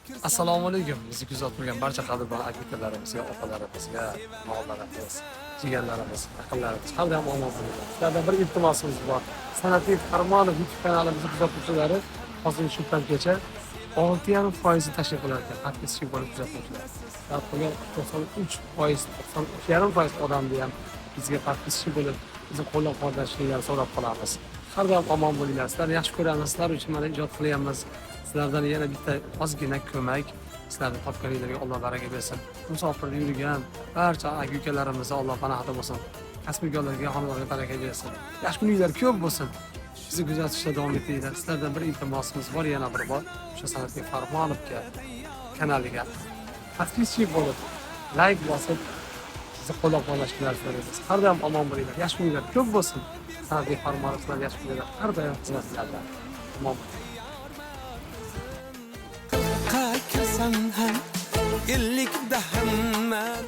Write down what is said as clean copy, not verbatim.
Assalomu alaykum. Bizni kuzatib turgan barcha qadrdon aka-ukalarimizga, opalarimizga, o'g'illarimiz, jigarlarimiz, aqllarimiz hamda ham omon bo'linglar. Sizlardan bir iltimosimiz bor. San'atli Farmonov YouTube kanalimizni kuzatuvchilari hozirgi shu paytgacha 6,5% tashkil qilar ekan. Подписчик bo'lib kuzatuvchilar. Qolgan 93%, 93,5% odamni ham bizga подписчик bo'lib, bizni qo'llab-quvvatlashinglarni so'rab qolamiz. Har doim omon bo'linglar. Sizlarni yaxshi ko'ramiz. Sizlar uchun mana ijod qilyapmiz. Sizlardan yana bitta ozgina ko'mak, sizlarni topganinglarga Alloh baraka bersin. Musofirda yurgan barcha aka-ukalarimizni Alloh panohida bo'lsin. Kasbkorlarga, xonadonlarga baraka bersin. Yaxshi kuninglar ko'p bo'lsin. Bizni kuzatishda davom etinglar. Sizlardan bir iltimosimiz bor, yana bir bor. O'sha San'atli Farmonovga kanaliga подписчик bo'lib, like bosib, bizni qo'llab-quvvatlashinglarni so'raymiz. Har doim omon bo'linglar. Yaxshi kuninglar ko'p bo'lsin. San'atli Farmonov sizlarga yaxshi kuninglar. Har doim xizmatlarda. Omon bo'ling. Kasan ham illik dahanman